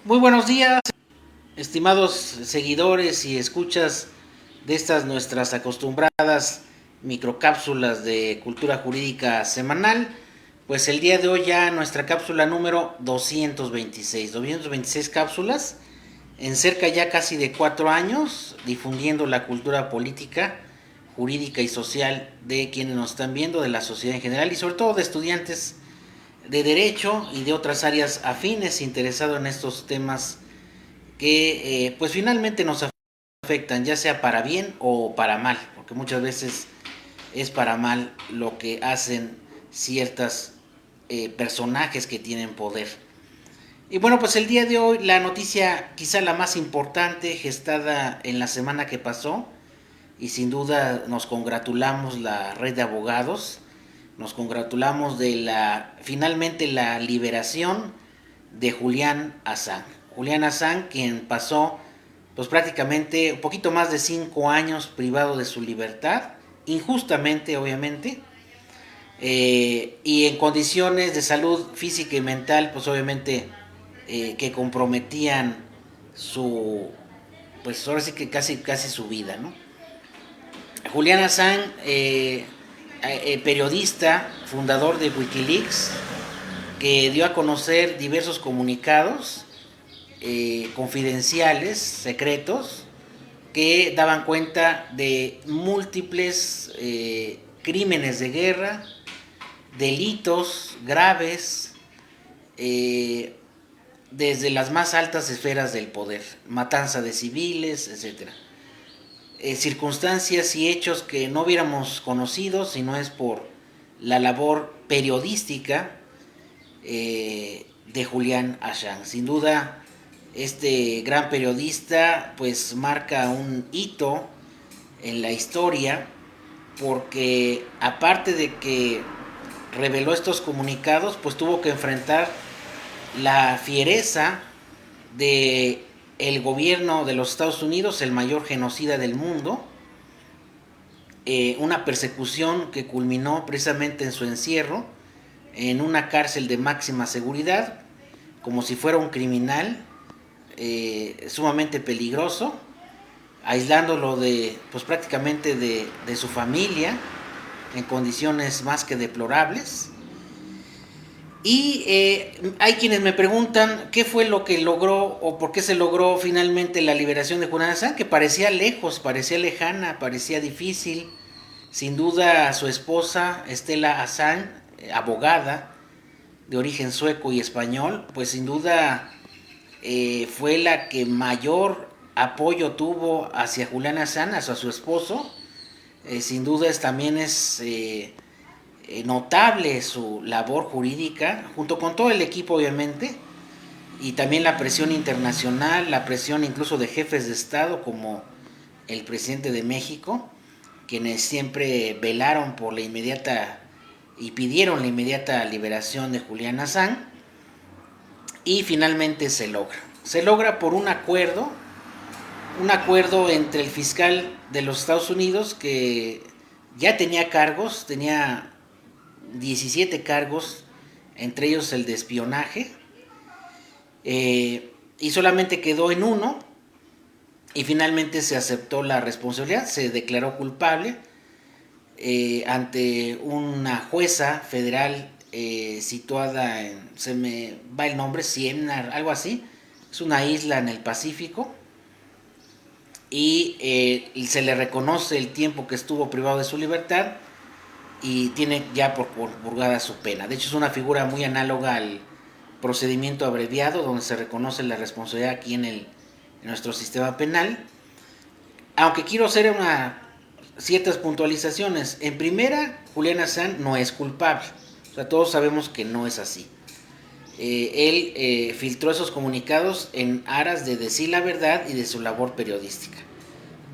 Muy buenos días, estimados seguidores y escuchas de estas nuestras acostumbradas microcápsulas de cultura jurídica semanal. Pues el día de hoy ya nuestra cápsula número 226 cápsulas en cerca ya casi de 4 años difundiendo la cultura política, jurídica y social de quienes nos están viendo, de la sociedad en general y sobre todo de estudiantes de derecho y de otras áreas afines interesados en estos temas que pues finalmente nos afectan, ya sea para bien o para mal, porque muchas veces es para mal lo que hacen ciertos personajes que tienen poder. Y bueno, pues el día de hoy la noticia quizá la más importante gestada en la semana que pasó, y sin duda nos congratulamos la red de abogados, nos congratulamos de finalmente la liberación de Julián Assange. Julián Assange, quien pasó pues prácticamente un poquito más de 5 años privado de su libertad, injustamente obviamente, y en condiciones de salud física y mental, pues obviamente que comprometían su, pues ahora sí que casi su vida, ¿no? Julián Assange, periodista, fundador de Wikileaks, que dio a conocer diversos comunicados confidenciales, secretos, que daban cuenta de múltiples crímenes de guerra, delitos graves, desde las más altas esferas del poder, matanza de civiles, etcétera. Circunstancias y hechos que no hubiéramos conocido si no es por la labor periodística de Julián Assange. Sin duda, este gran periodista pues marca un hito en la historia porque aparte de que reveló estos comunicados, pues tuvo que enfrentar la fiereza de el gobierno de los Estados Unidos, el mayor genocida del mundo, una persecución que culminó precisamente en su encierro en una cárcel de máxima seguridad, como si fuera un criminal, sumamente peligroso, aislándolo pues prácticamente de su familia, en condiciones más que deplorables. Y hay quienes me preguntan qué fue lo que logró o por qué se logró finalmente la liberación de Julián Assange, que parecía lejos, parecía lejana, parecía difícil. Sin duda su esposa, Stella Assange, abogada de origen sueco y español, pues sin duda fue la que mayor apoyo tuvo hacia Julián Assange, hacia su esposo. Sin duda también es notable su labor jurídica, junto con todo el equipo obviamente, y también la presión internacional, la presión incluso de jefes de Estado como el presidente de México, quienes siempre velaron por la inmediata y pidieron la inmediata liberación de Julián Assange, y finalmente se logra. Se logra por un acuerdo entre el fiscal de los Estados Unidos que ya tenía cargos, tenía 17 cargos, entre ellos el de espionaje, y solamente quedó en uno, y finalmente se aceptó la responsabilidad, se declaró culpable ante una jueza federal situada en, se me va el nombre, Siena, algo así, es una isla en el Pacífico, y se le reconoce el tiempo que estuvo privado de su libertad y tiene ya por purgada su pena. De hecho es una figura muy análoga al procedimiento abreviado donde se reconoce la responsabilidad aquí en nuestro sistema penal, aunque quiero hacer ciertas puntualizaciones. En primera, Julián Assange no es culpable, o sea, todos sabemos que no es así. Él filtró esos comunicados en aras de decir la verdad y de su labor periodística.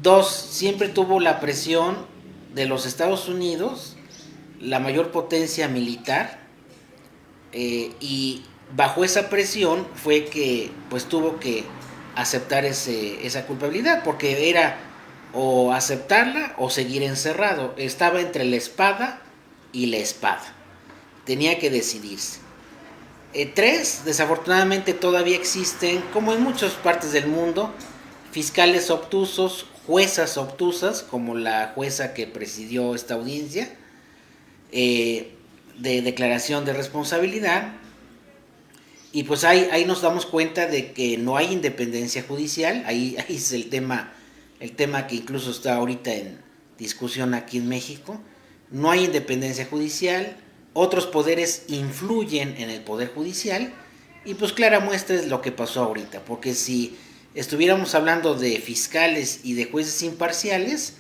Dos, siempre tuvo la presión de los Estados Unidos, la mayor potencia militar, y bajo esa presión fue que pues tuvo que aceptar esa culpabilidad, porque era o aceptarla o seguir encerrado. Estaba entre la espada y la espada, tenía que decidirse. Tres, desafortunadamente todavía existen, como en muchas partes del mundo, fiscales obtusos, juezas obtusas, como la jueza que presidió esta audiencia, de declaración de responsabilidad. Y pues ahí nos damos cuenta de que no hay independencia judicial. Ahí es el tema que incluso está ahorita en discusión aquí en México. No hay independencia judicial, otros poderes influyen en el poder judicial, y pues clara muestra es lo que pasó ahorita, porque si estuviéramos hablando de fiscales y de jueces imparciales,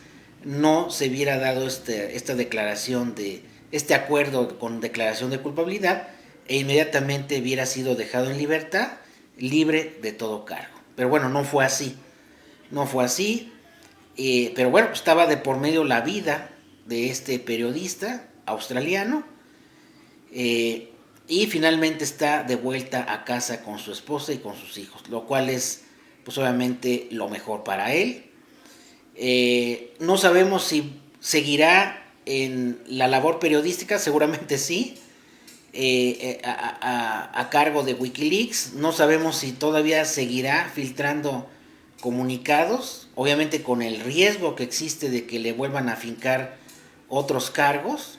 no se hubiera dado esta declaración este acuerdo con declaración de culpabilidad, e inmediatamente hubiera sido dejado en libertad, libre de todo cargo. Pero bueno, no fue así. No fue así. Pero bueno, estaba de por medio la vida de este periodista australiano. Y finalmente está de vuelta a casa con su esposa y con sus hijos, lo cual es pues obviamente lo mejor para él. No sabemos si seguirá en la labor periodística, seguramente sí, a cargo de Wikileaks. No sabemos si todavía seguirá filtrando comunicados, obviamente con el riesgo que existe de que le vuelvan a fincar otros cargos.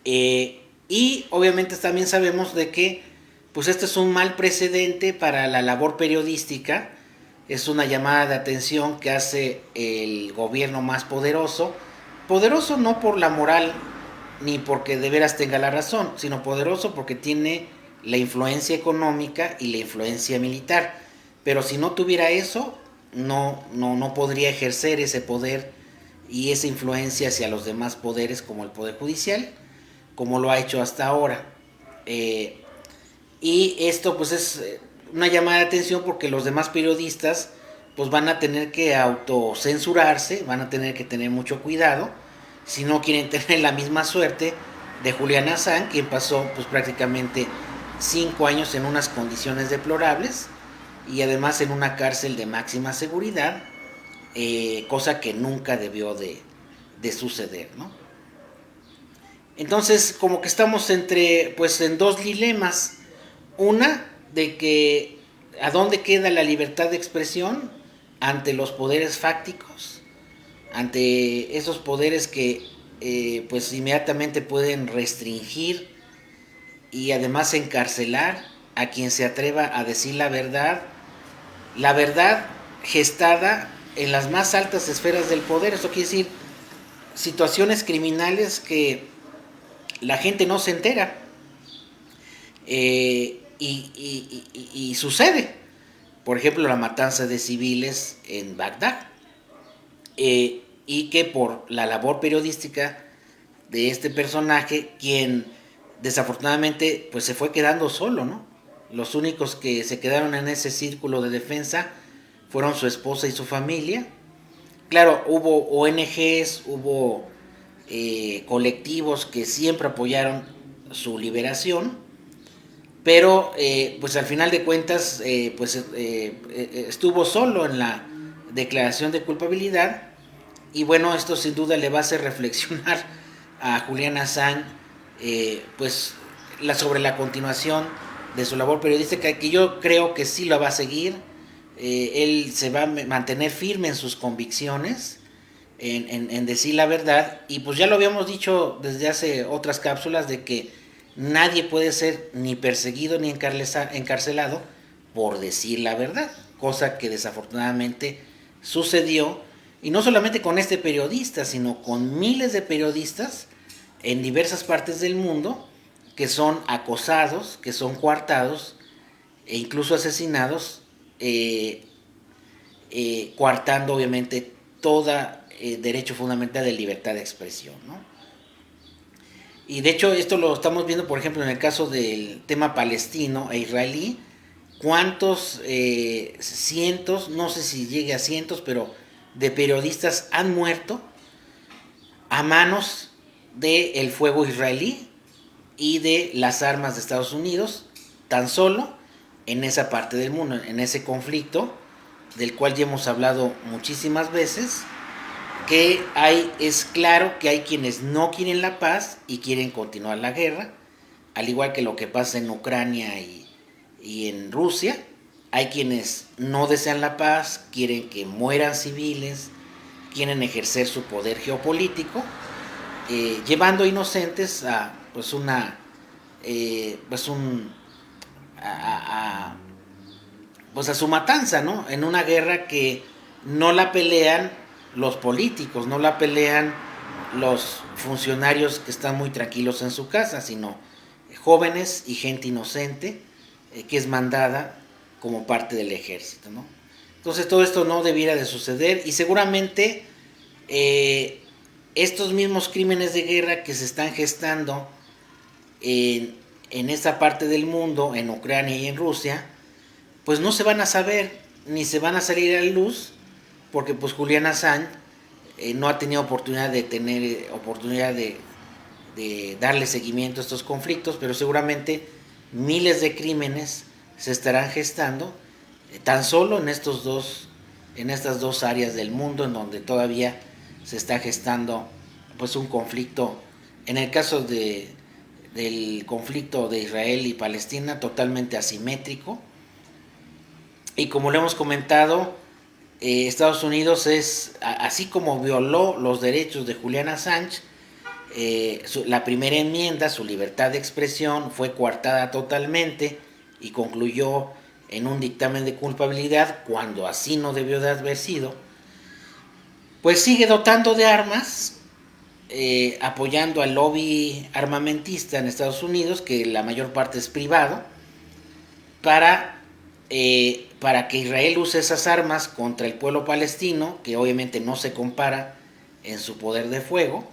Y obviamente también sabemos de que pues este es un mal precedente para la labor periodística. Es una llamada de atención que hace el gobierno más poderoso. Poderoso no por la moral ni porque de veras tenga la razón, sino poderoso porque tiene la influencia económica y la influencia militar. Pero si no tuviera eso, no podría ejercer ese poder y esa influencia hacia los demás poderes como el Poder Judicial, como lo ha hecho hasta ahora. Y esto pues es una llamada de atención porque los demás periodistas pues van a tener que autocensurarse, van a tener que tener mucho cuidado si no quieren tener la misma suerte de Julian Assange, quien pasó pues prácticamente 5 años en unas condiciones deplorables y además en una cárcel de máxima seguridad, cosa que nunca debió de suceder, ¿no? Entonces, como que estamos pues en dos dilemas. Una, de que a dónde queda la libertad de expresión ante los poderes fácticos, ante esos poderes que pues inmediatamente pueden restringir y además encarcelar a quien se atreva a decir la verdad gestada en las más altas esferas del poder. Esto quiere decir situaciones criminales que la gente no se entera, y sucede. Por ejemplo, la matanza de civiles en Bagdad, y que por la labor periodística de este personaje, quien desafortunadamente pues se fue quedando solo, ¿no? Los únicos que se quedaron en ese círculo de defensa fueron su esposa y su familia. Claro, hubo ONGs, hubo colectivos que siempre apoyaron su liberación, pero pues al final de cuentas estuvo solo en la declaración de culpabilidad. Y bueno, esto sin duda le va a hacer reflexionar a Julian Assange, pues sobre la continuación de su labor periodística, que yo creo que sí la va a seguir. Él se va a mantener firme en sus convicciones, en decir la verdad, y pues ya lo habíamos dicho desde hace otras cápsulas de que nadie puede ser ni perseguido ni encarcelado por decir la verdad, cosa que desafortunadamente sucedió, y no solamente con este periodista, sino con miles de periodistas en diversas partes del mundo que son acosados, que son coartados e incluso asesinados, coartando obviamente todo derecho fundamental de libertad de expresión, ¿no? Y de hecho esto lo estamos viendo, por ejemplo, en el caso del tema palestino e israelí. Cuántos cientos, no sé si llegue a cientos, pero de periodistas han muerto a manos del fuego israelí y de las armas de Estados Unidos, tan solo en esa parte del mundo, en ese conflicto del cual ya hemos hablado muchísimas veces, que es claro que hay quienes no quieren la paz y quieren continuar la guerra, al igual que lo que pasa en Ucrania y en Rusia. Hay quienes no desean la paz, quieren que mueran civiles, quieren ejercer su poder geopolítico, llevando inocentes a pues una pues un a, pues a su matanza, ¿no? En una guerra que no la pelean los políticos, no la pelean los funcionarios que están muy tranquilos en su casa, sino jóvenes y gente inocente que es mandada como parte del ejército, ¿no? Entonces todo esto no debiera de suceder y seguramente estos mismos crímenes de guerra que se están gestando en esta parte del mundo, en Ucrania y en Rusia, pues no se van a saber ni se van a salir a la luz, porque pues Julian Assange no ha tenido oportunidad de darle seguimiento a estos conflictos, pero seguramente miles de crímenes se estarán gestando tan solo en estas dos áreas del mundo en donde todavía se está gestando pues un conflicto. En el caso del conflicto de Israel y Palestina, totalmente asimétrico, y como lo hemos comentado, Estados Unidos es, así como violó los derechos de Julian Assange, la primera enmienda, su libertad de expresión, fue coartada totalmente y concluyó en un dictamen de culpabilidad cuando así no debió de haber sido. Pues sigue dotando de armas, apoyando al lobby armamentista en Estados Unidos, que la mayor parte es privado, para que Israel use esas armas contra el pueblo palestino, que obviamente no se compara en su poder de fuego,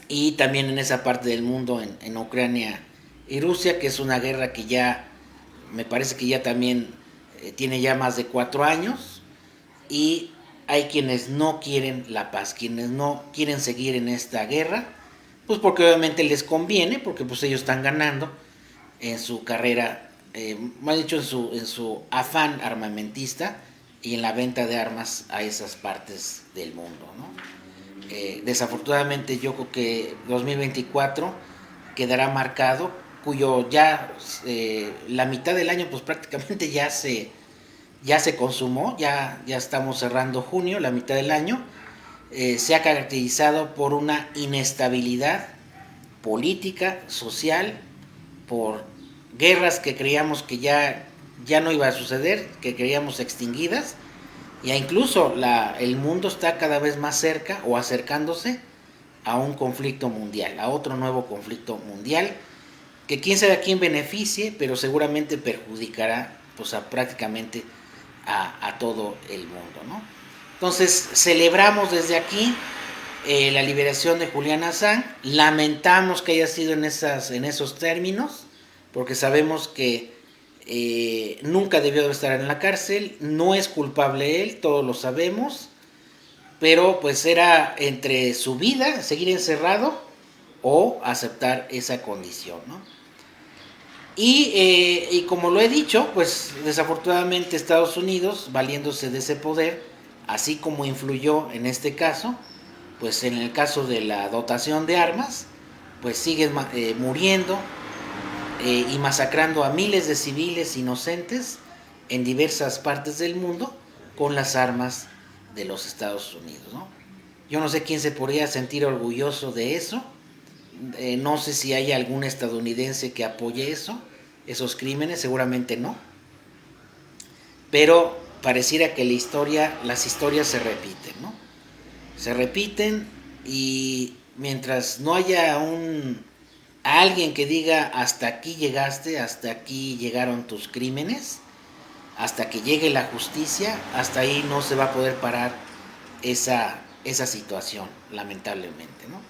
y también en esa parte del mundo, en Ucrania y Rusia, que es una guerra que ya, me parece que ya también tiene ya más de 4 años, y hay quienes no quieren la paz, quienes no quieren seguir en esta guerra, pues porque obviamente les conviene, porque pues ellos están ganando en su carrera, más dicho, en su afán armamentista y en la venta de armas a esas partes del mundo, ¿no? Desafortunadamente yo creo que 2024 quedará marcado, cuyo ya la mitad del año pues prácticamente ya se consumó, ya estamos cerrando junio, la mitad del año, se ha caracterizado por una inestabilidad política, social, por guerras que creíamos que ya no iba a suceder, que creíamos extinguidas, e incluso el mundo está cada vez más cerca o acercándose a un conflicto mundial, a otro nuevo conflicto mundial, que quién sabe a quién beneficie, pero seguramente perjudicará pues prácticamente a todo el mundo, ¿no? Entonces celebramos desde aquí la liberación de Julian Assange, lamentamos que haya sido en esos términos, porque sabemos que nunca debió de estar en la cárcel, no es culpable él, todos lo sabemos, pero pues era entre su vida, seguir encerrado, o aceptar esa condición, ¿no? Y como lo he dicho, pues desafortunadamente Estados Unidos, valiéndose de ese poder, así como influyó en este caso, pues en el caso de la dotación de armas, pues sigue muriendo y masacrando a miles de civiles inocentes en diversas partes del mundo con las armas de los Estados Unidos, ¿no? Yo no sé quién se podría sentir orgulloso de eso, no sé si hay algún estadounidense que apoye esos crímenes, seguramente no, pero pareciera que las historias se repiten, ¿no? Se repiten, y mientras no haya alguien que diga hasta aquí llegaste, hasta aquí llegaron tus crímenes, hasta que llegue la justicia, hasta ahí no se va a poder parar esa situación, lamentablemente, ¿no?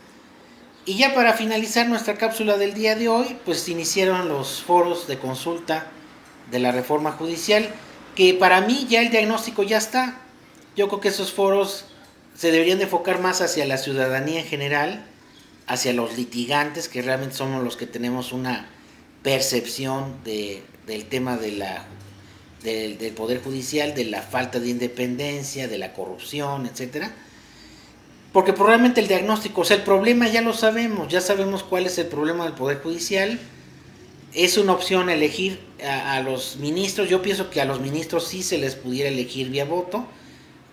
Y ya para finalizar nuestra cápsula del día de hoy, pues iniciaron los foros de consulta de la reforma judicial, que para mí ya el diagnóstico ya está. Yo creo que esos foros se deberían de enfocar más hacia la ciudadanía en general, hacia los litigantes, que realmente somos los que tenemos una percepción del tema del Poder Judicial, de la falta de independencia, de la corrupción, etcétera. porque probablemente el diagnóstico, o sea, el problema ya lo sabemos, ya sabemos cuál es el problema del Poder Judicial. Es una opción elegir a los ministros. Yo pienso que a los ministros sí se les pudiera elegir vía voto,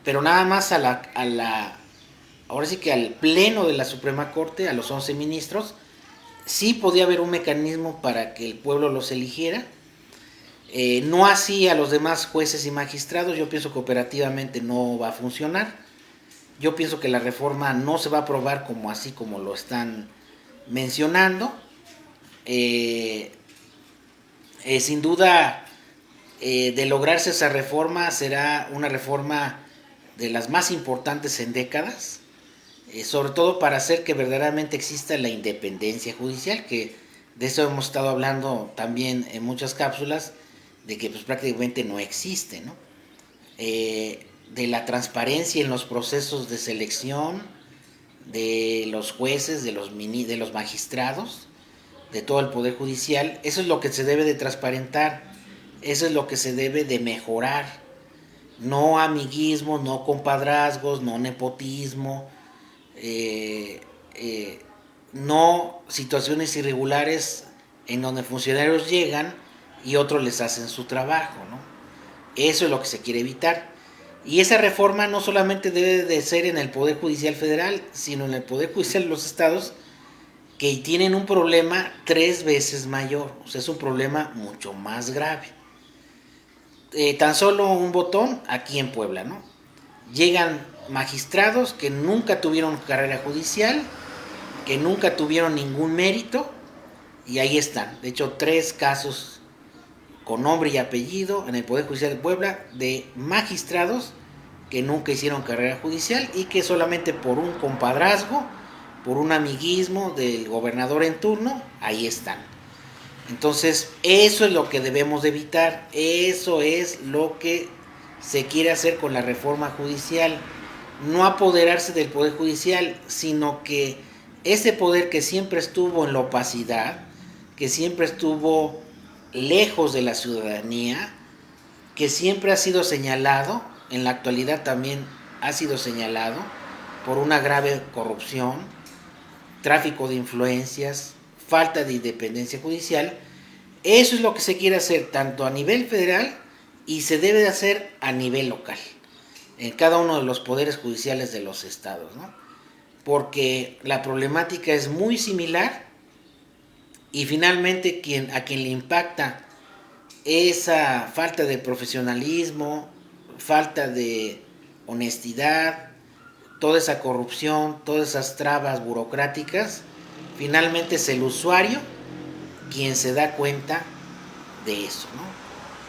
pero nada más ahora sí que al pleno de la Suprema Corte, a los 11 ministros, sí podía haber un mecanismo para que el pueblo los eligiera. No así a los demás jueces y magistrados. Yo pienso que operativamente no va a funcionar. Yo pienso que la reforma no se va a aprobar como así como lo están mencionando. Sin duda, de lograrse esa reforma, será una reforma de las más importantes en décadas, sobre todo para hacer que verdaderamente exista la independencia judicial, que de eso hemos estado hablando también en muchas cápsulas, de que pues prácticamente no existe, ¿no? De la transparencia en los procesos de selección de los jueces, de los magistrados, de todo el Poder Judicial. Eso es lo que se debe de transparentar, eso es lo que se debe de mejorar. No amiguismo, no compadrazgos, no nepotismo, no situaciones irregulares en donde funcionarios llegan y otros les hacen su trabajo, ¿no? Eso es lo que se quiere evitar. Y esa reforma no solamente debe de ser en el Poder Judicial Federal, sino en el Poder Judicial de los estados, que tienen un problema 3 veces mayor. O sea, es un problema mucho más grave. Tan solo un botón aquí en Puebla, ¿no? Llegan magistrados que nunca tuvieron carrera judicial, que nunca tuvieron ningún mérito, y ahí están. De hecho, 3 casos con nombre y apellido en el Poder Judicial de Puebla de magistrados que nunca hicieron carrera judicial y que solamente por un compadrazgo, por un amiguismo del gobernador en turno, ahí están. Entonces, eso es lo que debemos de evitar, eso es lo que se quiere hacer con la reforma judicial. No apoderarse del Poder Judicial, sino que ese poder que siempre estuvo en la opacidad, que siempre estuvo lejos de la ciudadanía, que siempre ha sido señalado, en la actualidad también ha sido señalado por una grave corrupción, tráfico de influencias, falta de independencia judicial. Eso es lo que se quiere hacer tanto a nivel federal y se debe de hacer a nivel local, en cada uno de los poderes judiciales de los estados, ¿no? Porque la problemática es muy similar y finalmente a quien le impacta esa falta de profesionalismo, falta de honestidad, toda esa corrupción, todas esas trabas burocráticas, finalmente es el usuario quien se da cuenta de eso, ¿no?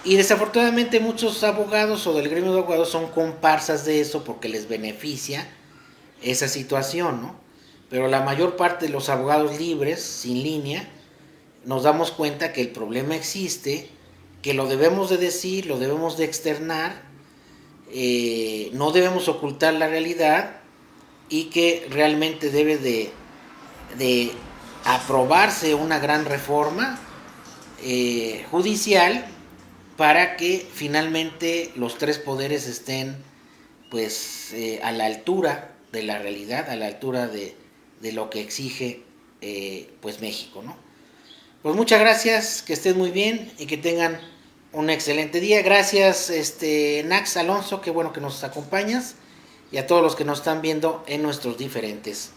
Y desafortunadamente muchos abogados o del gremio de abogados son comparsas de eso porque les beneficia esa situación, ¿no? Pero la mayor parte de los abogados libres, sin línea, nos damos cuenta que el problema existe, que lo debemos de decir, lo debemos de externar, no debemos ocultar la realidad y que realmente debe de aprobarse una gran reforma judicial para que finalmente los 3 poderes estén pues a la altura de la realidad, a la altura de lo que exige pues México, ¿no? Pues muchas gracias, que estén muy bien y que tengan un excelente día. Gracias, Nax Alonso, qué bueno que nos acompañas, y a todos los que nos están viendo en nuestros diferentes